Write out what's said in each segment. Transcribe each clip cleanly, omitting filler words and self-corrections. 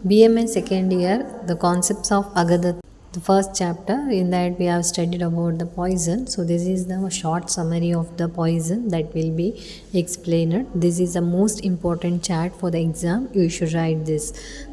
BMA second year, the concepts of Agada, the first chapter. In that we have studied about the poison. So this is the short summary of the poison that will be explained. This is the most important chat for the exam. You should write this.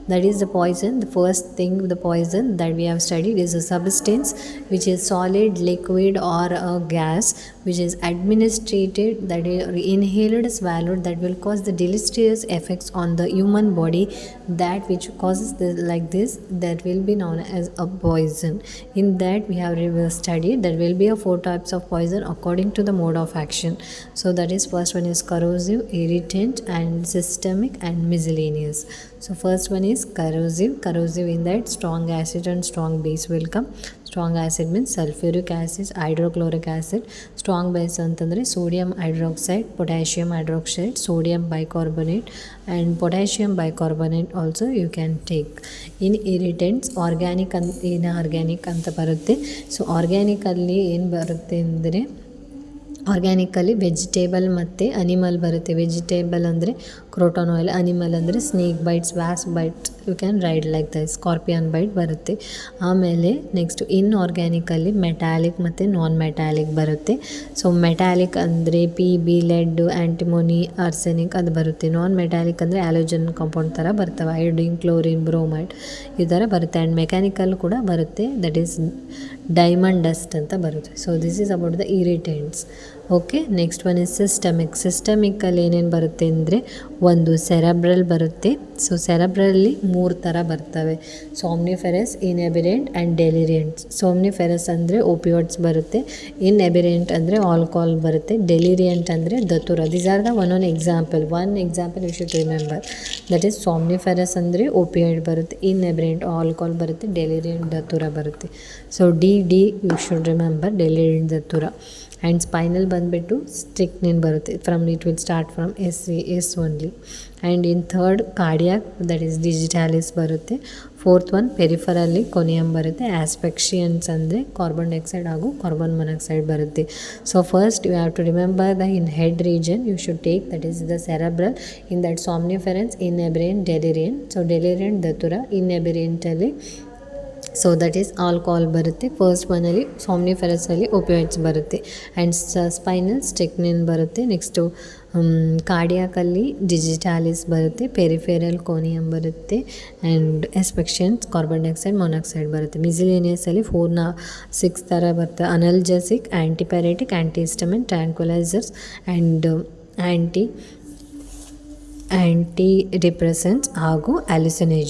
That is the poison. The first thing, the poison that we have studied is a substance which is solid, liquid or a gas which is administered, that is inhaled, swallowed, that will cause the deleterious effects on the human body, that which causes like this, that will be known as a poison. In that we have studied there will be a 4 types of poison according to the mode of action. So that is, first one is corrosive, irritant and systemic and miscellaneous. So first one is corrosive. Corrosive, in that strong acid and strong base will come. Strong acid means sulfuric acid, hydrochloric acid. Strong base ಅಂತಂದರೆ sodium hydroxide, potassium hydroxide, sodium bicarbonate and potassium bicarbonate also you can take. In irritants, organic inorganic ಅಂತ ಬರುತ್ತೆ. So organically ಏನು ಬರುತ್ತೆ ಅಂದರೆ, organically vegetable ಮತ್ತು animal ಬರುತ್ತೆ. Vegetable ಅಂದರೆ croton oil, animal ಅಂದರೆ snake bites, wasp bite, you can ride like the scorpion bite ಬರುತ್ತೆ. ಆಮೇಲೆ ನೆಕ್ಸ್ಟ್ ಇನ್ಆರ್ಗ್ಯಾನಿಕಲ್ಲಿ ಮೆಟಾಲಿಕ್ ಮತ್ತು ನಾನ್ ಮೆಟಾಲಿಕ್ ಬರುತ್ತೆ. ಸೊ ಮೆಟಾಲಿಕ್ ಅಂದರೆ PB, ಲೆಡ್, ಆ್ಯಂಟಿಮೋನಿ, ಆರ್ಸೆನಿಕ್ ಅದು ಬರುತ್ತೆ. ನಾನ್ ಮೆಟಾಲಿಕ್ ಅಂದರೆ ಆ್ಯಲೋಜನ್ ಕಾಂಪೌಂಡ್ ಥರ ಬರ್ತವೆ, ಐಯೋಡಿನ್, ಕ್ಲೋರಿನ್, ಬ್ರೋಮೈಡ್ ಈ ಥರ ಬರುತ್ತೆ. ಆ್ಯಂಡ್ ಮೆಕ್ಯಾನಿಕಲ್ ಕೂಡ ಬರುತ್ತೆ, ದಟ್ ಈಸ್ ಡೈಮಂಡ್ ಡಸ್ಟ್ ಅಂತ ಬರುತ್ತೆ. So this is about the irritants. Okay, next one is systemic. Systemically ಏನೇನು ಬರುತ್ತೆ ಅಂದರೆ, ಒಂದು ಸೆರೆಬ್ರಲ್ ಬರುತ್ತೆ. ಸೊ ಸೆರೆಬ್ರಲ್ಲಿ 3 ಥರ ಬರ್ತವೆ, ಸೋಮ್ನಿಫೆರಸ್, ಇನ್ಎಬಿರೆಂಟ್ ಆ್ಯಂಡ್ ಡೆಲಿರಿಯಂಟ್ಸ್. ಸೋಮ್ನಿಫೆರಸ್ ಅಂದರೆ ಓಪಿಯೋಡ್ಸ್ ಬರುತ್ತೆ, ಇನ್ಎಬಿರೆಂಟ್ ಅಂದರೆ ಆಲ್ಕೋಹಾಲ್ ಬರುತ್ತೆ, ಡೆಲಿರಿಯಂಟ್ ಅಂದರೆ datura. These are the one example you should remember. That is somniferous ಅಂದರೆ ಓಪಿಯೋಡ್ ಬರುತ್ತೆ, ಇನ್ಎಬಿರೆಂಟ್ ಆಲ್ಕೋಹಾಲ್ ಬರುತ್ತೆ, ಡೆಲಿರಿಯಂಟ್ ದತುರ ಬರುತ್ತೆ. So the you should remember, deliriant datura. And spinal ಬಂದುಬಿಟ್ಟು ಸ್ಟ್ರಿಕ್ನಿನ್ ಬರುತ್ತೆ. It will start from S only. And in third cardiac, that is digitalis ಬರುತ್ತೆ. Fourth one peripherally conium ಬರುತ್ತೆ. Asphyxiants ಅಂದರೆ carbon dioxide ಹಾಗೂ carbon monoxide ಬರುತ್ತೆ. So first you have to remember the in head region you should take, that is the cerebral. In that somniferous, inebriant, deliriant. So deliriant datura, ಇನ್ಎಬಿರೆಂಟಲ್ಲಿ so that is alcohol ಬರುತ್ತೆ. First ಒನ್ನಲ್ಲಿ ಸೋಮ್ನಿಫೆರಸಲ್ಲಿ ಓಪಿಯೋಯ್ಡ್ಸ್ ಬರುತ್ತೆ. And spinal ಸ್ಟ್ರಿಕ್ನಿನ್ ಬರುತ್ತೆ. Next ಕಾರ್ಡಿಯಾಕಲ್ಲಿ ಡಿಜಿಟಾಲಿಸ್ ಬರುತ್ತೆ, peripheral ಕೋನಿಯಮ್ ಬರುತ್ತೆ, and ಎಸ್ಪೆಕ್ಷನ್ಸ್ carbon dioxide, monoxide ಬರುತ್ತೆ. ಮಿಸಿಲೇನಿಯಸಲ್ಲಿ 4-6 ಥರ ಬರುತ್ತೆ. ಅನಲ್ಜೆಸಿಕ್, ಆ್ಯಂಟಿಪೈರೆಟಿಕ್, ಆ್ಯಂಟಿಹಿಸ್ಟಮಿನ್, ಟ್ರ್ಯಾಂಕ್ವಿಲೈಸರ್ಸ್ ಆ್ಯಂಡ್ ಆ್ಯಂಟಿ ಡಿಪ್ರೆಸೆಂಟ್ಸ್ ಹಾಗೂ ಅಲ್ಯೂಸಿನೇಜನ್.